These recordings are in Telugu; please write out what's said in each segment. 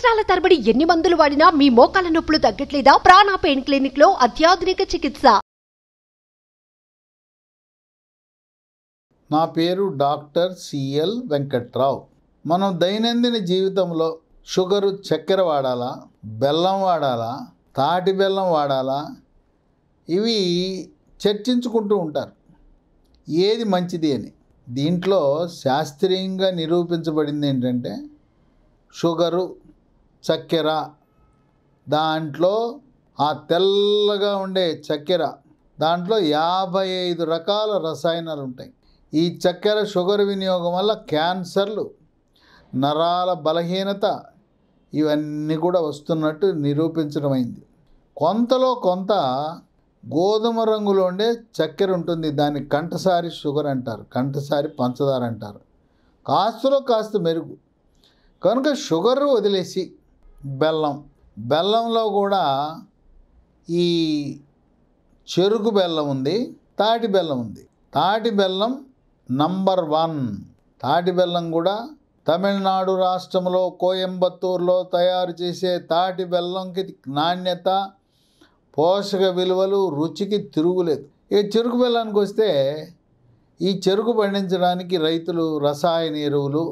సంవత్సరాల తరబడి ఎన్ని మందులు వాడినా మీ మోకాల నొప్పులు తగ్గట్లేదా? ప్రాణ పెయిన్ క్లినిక్ లో అత్యాధునిక చికిత్స. నా పేరు డాక్టర్ సిఎల్ వెంకట్రావు. మనం దైనందిన జీవితంలో షుగరు, చక్కెర వాడాలా, బెల్లం వాడాలా, తాటి బెల్లం వాడాలా, ఇవి చర్చించుకుంటూ ఉంటారు. ఏది మంచిది అని. దీంట్లో శాస్త్రీయంగా నిరూపించబడింది ఏంటంటే, షుగరు, చక్కెర, దాంట్లో ఆ తెల్లగా ఉండే చక్కెర, దాంట్లో 55 రకాల రసాయనాలు ఉంటాయి. ఈ చక్కెర, షుగర్ వినియోగం వల్ల క్యాన్సర్లు, నరాల బలహీనత, ఇవన్నీ కూడా వస్తున్నట్టు నిరూపించడమైంది. కొంతలో కొంత గోధుమ రంగులో ఉండే చక్కెర ఉంటుంది. దాన్ని కంఠసారి షుగర్ అంటారు, కంఠసారి పంచదార అంటారు. కాస్తలో కాస్త మెరుగు. కనుక షుగర్ వదిలేసి బెల్లంలో కూడా ఈ చెరుకు బెల్లం ఉంది, తాటి బెల్లం ఉంది. తాటి బెల్లం నంబర్ 1. తాటి బెల్లం కూడా తమిళనాడు రాష్ట్రంలో కోయంబత్తూరులో తయారు చేసే తాటి బెల్లంకి నాణ్యత, పోషక విలువలు, రుచికి తిరుగులేదు. ఇక చెరుకు బెల్లానికి వస్తే, ఈ చెరుకు పండించడానికి రైతులు రసాయన ఎరువులు,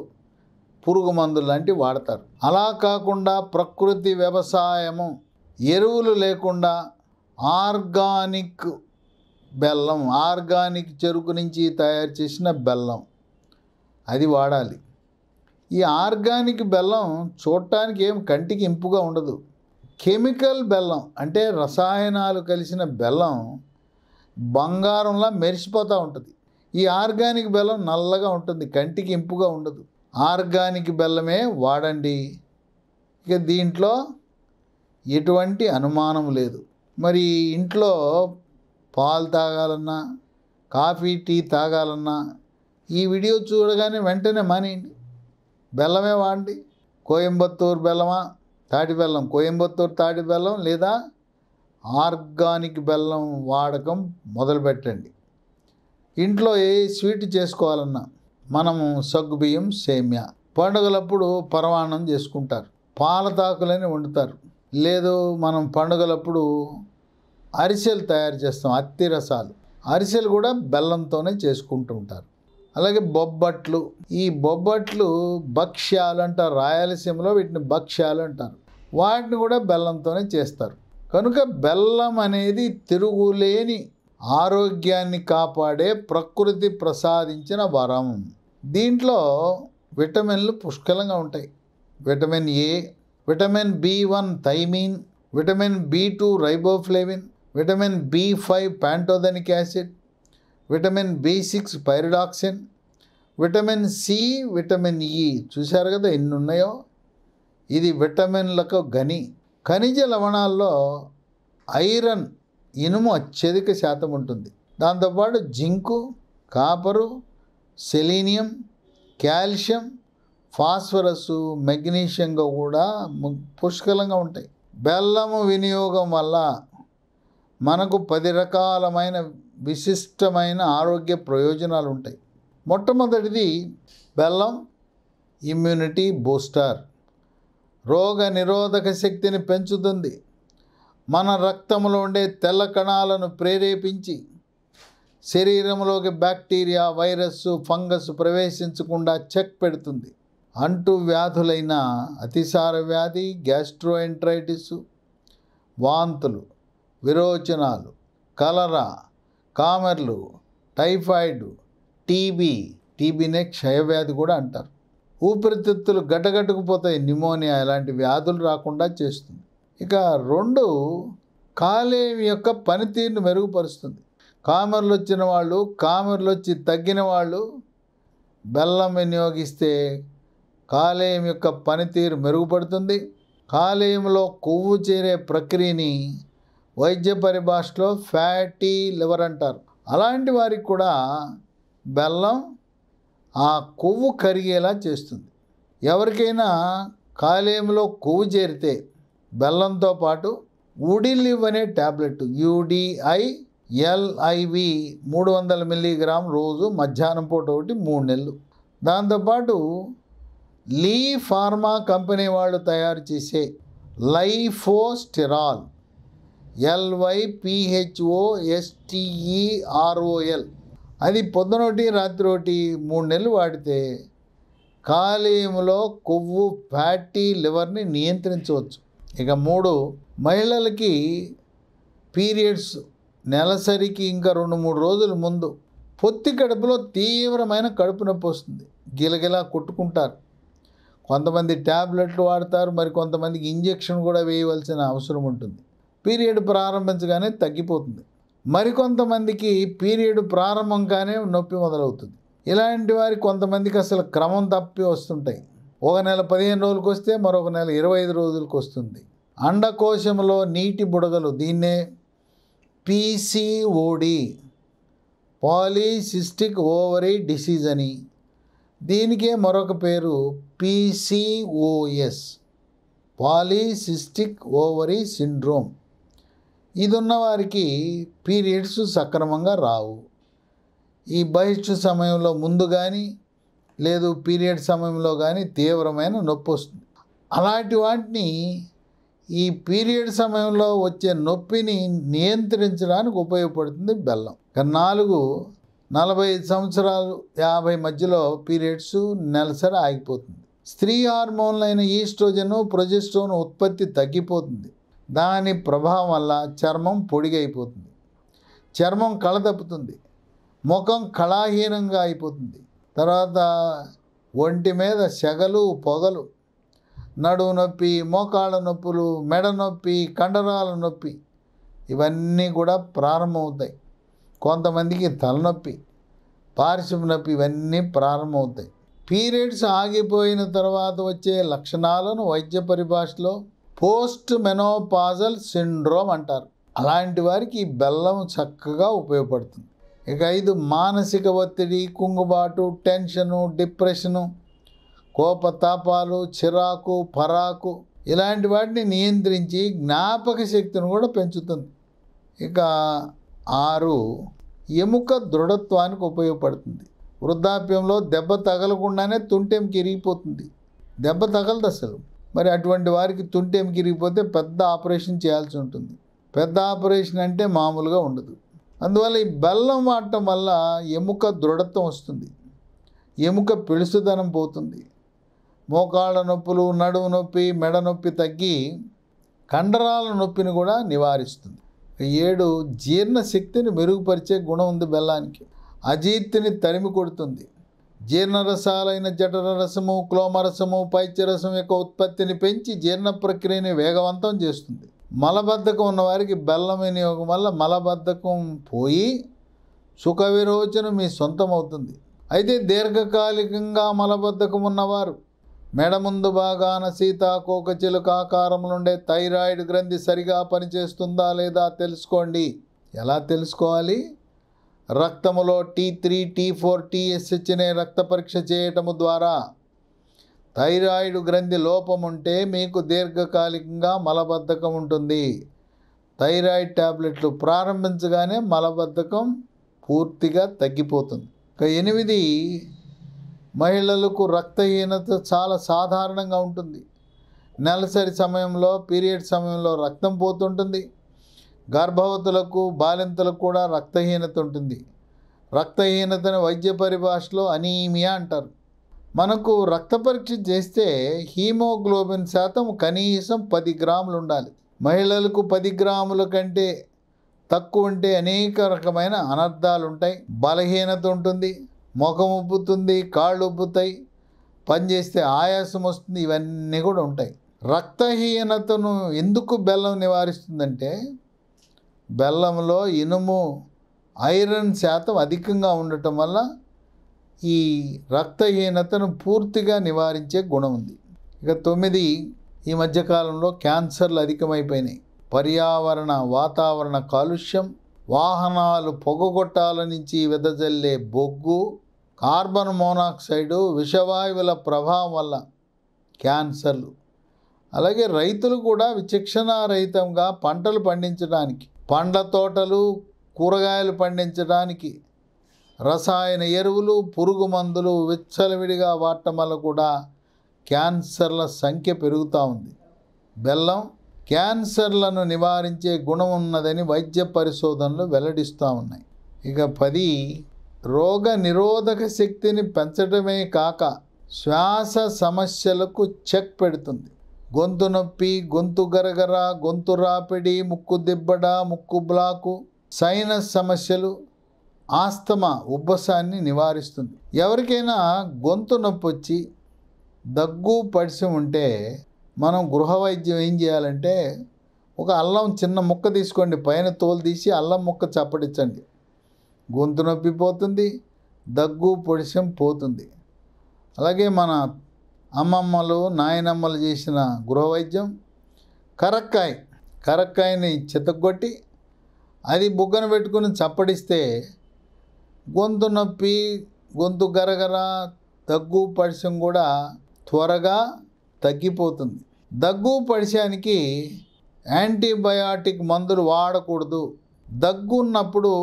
పురుగు మందులు లాంటివి వాడతారు. అలా కాకుండా ప్రకృతి వ్యవసాయము, ఎరువులు లేకుండా ఆర్గానిక్ బెల్లం, ఆర్గానిక్ చెరుకు నుంచి తయారు చేసిన బెల్లం, అది వాడాలి. ఈ ఆర్గానిక్ బెల్లం చూడటానికి ఏం కంటికి ఇంపుగా ఉండదు. కెమికల్ బెల్లం అంటే రసాయనాలు కలిసిన బెల్లం బంగారంలా మెరిసిపోతూ ఉంటుంది. ఈ ఆర్గానిక్ బెల్లం నల్లగా ఉంటుంది, కంటికి ఇంపుగా ఉండదు. ఆర్గానిక్ బెల్లమే వాడండి. ఇక దీంట్లో ఎటువంటి అనుమానం లేదు. మరి ఇంట్లో పాలు తాగాలన్నా, కాఫీ, టీ తాగాలన్నా ఈ వీడియో చూడగానే వెంటనే మానేయండి, బెల్లమే వాడండి. కోయంబత్తూరు బెల్లమా, తాటి బెల్లం, కోయంబత్తూరు తాటి బెల్లం లేదా ఆర్గానిక్ బెల్లం వాడకం మొదలుపెట్టండి. ఇంట్లో ఏ స్వీట్ చేసుకోవాలన్నా మనము సగ్గుబియ్యం, సేమ్యా, పండుగలప్పుడు పరమాన్నం చేసుకుంటారు, పాలతాకులని వండుతారు. లేదు మనం పండుగలప్పుడు అరిసెలు తయారు చేస్తాం, అత్తి రసాలు. అరిసెలు కూడా బెల్లంతోనే చేసుకుంటూ ఉంటారు. అలాగే బొబ్బట్లు, ఈ బొబ్బట్లు భక్ష్యాలు అంటారు, రాయలసీమలో వీటిని భక్ష్యాలు అంటారు. వాటిని కూడా బెల్లంతోనే చేస్తారు. కనుక బెల్లం అనేది తిరుగులేని ఆరోగ్యాన్ని కాపాడే ప్రకృతి ప్రసాదించిన వరం. దీంట్లో విటమిన్లు పుష్కలంగా ఉంటాయి. Vitamin A, vitamin B1 thiamine, vitamin B2 riboflavin, vitamin B5 pantothenic acid, vitamin B6 pyridoxine, vitamin C, vitamin E. చూశారు కదా ఎన్ని ఉన్నాయో. ఇది విటమిన్లకు గని. ఖనిజ లవణాల్లో ఐరన్, ఇనుము అత్యధిక శాతం ఉంటుంది. దాంతోపాటు జింకు, కాపరు, సెలీనియం, కాల్షియం, ఫాస్ఫరస్, మెగ్నీషియంగా కూడా పుష్కలంగా ఉంటాయి. బెల్లము వినియోగం వల్ల మనకు 10 రకాలమైన విశిష్టమైన ఆరోగ్య ప్రయోజనాలు ఉంటాయి. మొట్టమొదటిది, బెల్లం ఇమ్యూనిటీ బూస్టర్, రోగ నిరోధక శక్తిని పెంచుతుంది. మన రక్తంలో ఉండే తెల్ల కణాలను ప్రేరేపించి శరీరంలోకి బ్యాక్టీరియా, వైరస్, ఫంగస్ ప్రవేశించకుండా చెక్ పెడుతుంది. అంటు వ్యాధులైన అతిసార వ్యాధి, గ్యాస్ట్రోఎంట్రైటిస్, వాంతులు, విరోచనాలు, కలరా, కామెర్లు, టైఫాయిడ్, టీబీనే క్షయవ్యాధి కూడా అంటారు. ఊపిరితిత్తులు గడ్డగట్టుకుపోతాయి, నిమోనియా, ఇలాంటి వ్యాధులు రాకుండా చేస్తుంది. ఇక 2, కాలేయం యొక్క పనితీరును మెరుగుపరుస్తుంది. కామెర్లు వచ్చిన వాళ్ళు, కామెర్లు వచ్చి తగ్గిన వాళ్ళు బెల్లం వినియోగిస్తే కాలేయం యొక్క పనితీరు మెరుగుపడుతుంది. కాలేయంలో కొవ్వు చేరే ప్రక్రియని వైద్య పరిభాషలో ఫ్యాటీ లివర్ అంటారు. అలాంటి వారికి కూడా బెల్లం ఆ కొవ్వు కరిగేలా చేస్తుంది. ఎవరికైనా కాలేయంలో కొవ్వు చేరితే బెల్లంతో పాటు ఉడిలివ్ అనే ట్యాబ్లెట్, UDILIV 300 మిల్లీగ్రామ్ రోజు మధ్యాహ్నం పూట ఒకటి 3 నెలలు. దాంతోపాటు లీ ఫార్మా కంపెనీ వాళ్ళు తయారు చేసే లైఫోస్టెరాల్, LYPHOSTEROL, అది పొద్దునొకటి రాత్రి ఒకటి 3 నెలలు వాడితే కాలేయంలో కొవ్వు ఫ్యాటీ లివర్ని నియంత్రించవచ్చు. ఇక 3, మహిళలకి పీరియడ్స్ నెలసరికి ఇంకా 2-3 రోజుల ముందు పొత్తి కడుపులో తీవ్రమైన కడుపు నొప్పి వస్తుంది, గిలగిలా కొట్టుకుంటారు. కొంతమంది ట్యాబ్లెట్లు వాడతారు, మరి కొంతమందికి ఇంజెక్షన్ కూడా వేయవలసిన అవసరం ఉంటుంది. పీరియడ్ ప్రారంభించగానే తగ్గిపోతుంది. మరికొంతమందికి పీరియడ్ ప్రారంభంగానే నొప్పి మొదలవుతుంది. ఇలాంటి వారికి కొంతమందికి అసలు క్రమం తప్పి వస్తుంటాయి. ఒక నెల 15 రోజులకు వస్తే మరొక నెల 25 రోజులకు వస్తుంది. అండకోశంలో నీటి బుడగలు, దీన్నే PCOD, పాలీసిస్టిక్ ఓవరీ డిసీజ్ అని, దీనికే మరొక పేరు PCOS, పాలీసిస్టిక్ ఓవరీ సిండ్రోమ్. ఇది ఉన్నవారికి పీరియడ్స్ సక్రమంగా రావు. ఈ బహిష్టు సమయంలో ముందు కానీ లేదు పీరియడ్ సమయంలో కానీ తీవ్రమైన నొప్పి వస్తుంది. అలాంటి వాటిని ఈ పీరియడ్ సమయంలో వచ్చే నొప్పిని నియంత్రించడానికి ఉపయోగపడుతుంది బెల్లం. 4, 45 సంవత్సరాలు 50 మధ్యలో పీరియడ్స్ నెలసరి ఆగిపోతుంది. స్త్రీ హార్మోన్లైన ఈస్ట్రోజన్, ప్రొజెస్ట్రోన్ ఉత్పత్తి తగ్గిపోతుంది. దాని ప్రభావం వల్ల చర్మం పొడిగైపోతుంది, చర్మం కళతప్పుతుంది, ముఖం కళాహీనంగా అయిపోతుంది. తర్వాత ఒంటి మీద సెగలు, పొగలు, నడుము నొప్పి, మోకాళ్ళ నొప్పులు, మెడ నొప్పి, కండరాల నొప్పి, ఇవన్నీ కూడా ప్రారంభమవుతాయి. కొంతమందికి తలనొప్పి, పార్శ్వ నొప్పి, ఇవన్నీ ప్రారంభమవుతాయి. పీరియడ్స్ ఆగిపోయిన తర్వాత వచ్చే లక్షణాలను వైద్య పరిభాషలో పోస్ట్ మెనోపాజల్ సిండ్రోమ్ అంటారు. అలాంటి వారికి ఈ బెల్లం చక్కగా ఉపయోగపడుతుంది. ఇక 5, మానసిక ఒత్తిడి, కుంగుబాటు, టెన్షను, డిప్రెషను, కోపతాపాలు, చిరాకు, పరాకు, ఇలాంటి వాటిని నియంత్రించి జ్ఞాపక శక్తిని కూడా పెంచుతుంది. ఇక 6, ఎముక దృఢత్వానికి ఉపయోగపడుతుంది. వృద్ధాప్యంలో దెబ్బ తగలకుండానే తుంటెంకి ఇరిగిపోతుంది, దెబ్బ తగలదు అసలు. మరి అటువంటి వారికి తుంటెంకి ఇరిగిపోతే పెద్ద ఆపరేషన్ చేయాల్సి ఉంటుంది. పెద్ద ఆపరేషన్ అంటే మామూలుగా ఉండదు. అందువల్ల ఈ బెల్లం వాడటం వల్ల ఎముక దృఢత్వం వస్తుంది, ఎముక పిలుసుదనం పోతుంది, మోకాళ్ళ నొప్పులు, నడుము నొప్పి, మెడ నొప్పి తగ్గి కండరాల నొప్పిని కూడా నివారిస్తుంది. 7, జీర్ణశక్తిని మెరుగుపరిచే గుణం ఉంది బెల్లానికి. అజీర్తిని తరిమి కొడుతుంది. జీర్ణరసాలైన జఠర రసము, క్లోమరసము, పైత్యరసం యొక్క ఉత్పత్తిని పెంచి జీర్ణ ప్రక్రియని వేగవంతం చేస్తుంది. మలబద్ధకం ఉన్నవారికి బెల్లం వినియోగం వల్ల మలబద్ధకం పోయి సుఖ విరోచనం మీ సొంతం అవుతుంది. అయితే దీర్ఘకాలికంగా మలబద్ధకం ఉన్నవారు మెడ ముందు భాగాన సీతాకోక చిలుక ఆకారంలో ఉండే థైరాయిడ్ గ్రంథి సరిగా పనిచేస్తుందా లేదా తెలుసుకోండి. ఎలా తెలుసుకోవాలి? రక్తములో T3, T4, TSH అనే రక్త పరీక్ష చేయటము ద్వారా థైరాయిడ్ గ్రంథి లోపం ఉంటే మీకు దీర్ఘకాలికంగా మలబద్ధకం ఉంటుంది. థైరాయిడ్ టాబ్లెట్లు ప్రారంభించగానే మలబద్ధకం పూర్తిగా తగ్గిపోతుంది. 8, మహిళలకు రక్తహీనత చాలా సాధారణంగా ఉంటుంది. నెలసరి సమయంలో, పీరియడ్ సమయంలో రక్తం పోతుంటుంది. గర్భవతులకు, బాలింతలకు కూడా రక్తహీనత ఉంటుంది. రక్తహీనతను వైద్య పరిభాషలో అనీమియా అంటారు. మనకు రక్త పరీక్ష చేస్తే హీమోగ్లోబిన్ శాతం కనీసం 10 గ్రాములు ఉండాలి. మహిళలకు 10 గ్రాముల కంటే తక్కువ ఉంటే అనేక రకమైన అనర్థాలు ఉంటాయి. బలహీనత ఉంటుంది, ముఖం ఉబ్బుతుంది, కాళ్ళు ఉబ్బుతాయి, పనిచేస్తే ఆయాసం వస్తుంది, ఇవన్నీ కూడా ఉంటాయి. రక్తహీనతను ఎందుకు బెల్లం నివారిస్తుందంటే బెల్లంలో ఇనుము, ఐరన్ శాతం అధికంగా ఉండటం వల్ల ఈ రక్తహీనతను పూర్తిగా నివారించే గుణం ఉంది. ఇక 9, ఈ మధ్యకాలంలో క్యాన్సర్లు అధికమైపోయినాయి. పర్యావరణ, వాతావరణ కాలుష్యం, వాహనాలు పొగగొట్టాల నుంచి వెదజల్లే బొగ్గు, కార్బన్ మోనాక్సైడు, విషవాయువుల ప్రభావం వల్ల క్యాన్సర్లు. అలాగే రైతులు కూడా విచక్షణారహితంగా పంటలు పండించడానికి, పండ్ల తోటలు, కూరగాయలు పండించడానికి రసాయన ఎరువులు, పురుగు మందులు విచ్చలవిడిగా వాడటం వల్ల కూడా క్యాన్సర్ల సంఖ్య పెరుగుతూ ఉంది. బెల్లం క్యాన్సర్లను నివారించే గుణం ఉన్నదని వైద్య పరిశోధనలు వెల్లడిస్తూ ఉన్నాయి. ఇక 10, రోగ నిరోధక శక్తిని పెంచడమే కాక శ్వాస సమస్యలకు చెక్ పెడుతుంది. గొంతు నొప్పి, గొంతు గరగర, గొంతు రాపిడి, ముక్కు దిబ్బడ, ముక్కు బ్లాకు, సైనస్ సమస్యలు, ఆస్తమా, ఉబ్బసాన్ని నివారిస్తుంది. ఎవరికైనా గొంతు నొప్పి వచ్చి దగ్గు పడిసి ఉంటే మనం గృహ వైద్యం ఏం చేయాలంటే, ఒక అల్లం చిన్న ముక్క తీసుకోండి, పైన తోలు తీసి అల్లం ముక్క చప్పడించండి. గొంతు నొప్పి పోతుంది, దగ్గు పొడిసం పోతుంది. అలాగే మన అమ్మమ్మలు నాయనమ్మలు చేసిన గృహ వైద్యం కరక్కాయని చితగొట్టి అది బుగ్గన పెట్టుకుని చప్పడిస్తే గొంతు నొప్పి, గొంతు గరగర, దగ్గు పడిసం కూడా త్వరగా తగ్గిపోతుంది. దగ్గు పడిశానికి యాంటీబయాటిక్ మందులు వాడకూడదు. దగ్గు ఉన్నప్పుడు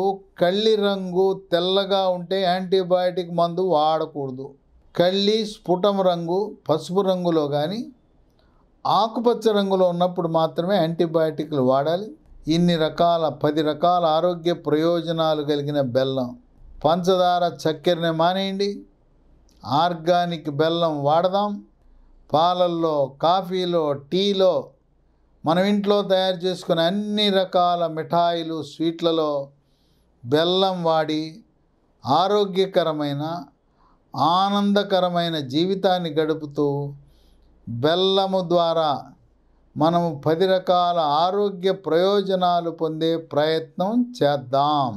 కళ్ళి రంగు తెల్లగా ఉంటే యాంటీబయాటిక్ మందు వాడకూడదు. కళ్ళి స్ఫుటం రంగు పసుపు రంగులో కానీ ఆకుపచ్చ రంగులో ఉన్నప్పుడు మాత్రమే యాంటీబయాటిక్లు వాడాలి. ఇన్ని రకాల 10 రకాల ఆరోగ్య ప్రయోజనాలు కలిగిన బెల్లం, పంచదార, చక్కెరని మానేయండి. ఆర్గానిక్ బెల్లం వాడదాం. పాలల్లో, కాఫీలో, టీలో, మనం ఇంట్లో తయారు చేసుకునే అన్ని రకాల మిఠాయిలు, స్వీట్లలో బెల్లం వాడి ఆరోగ్యకరమైన ఆనందకరమైన జీవితాన్ని గడుపుతూ బెల్లము ద్వారా మనము 10 రకాల ఆరోగ్య ప్రయోజనాలు పొందే ప్రయత్నం చేద్దాం.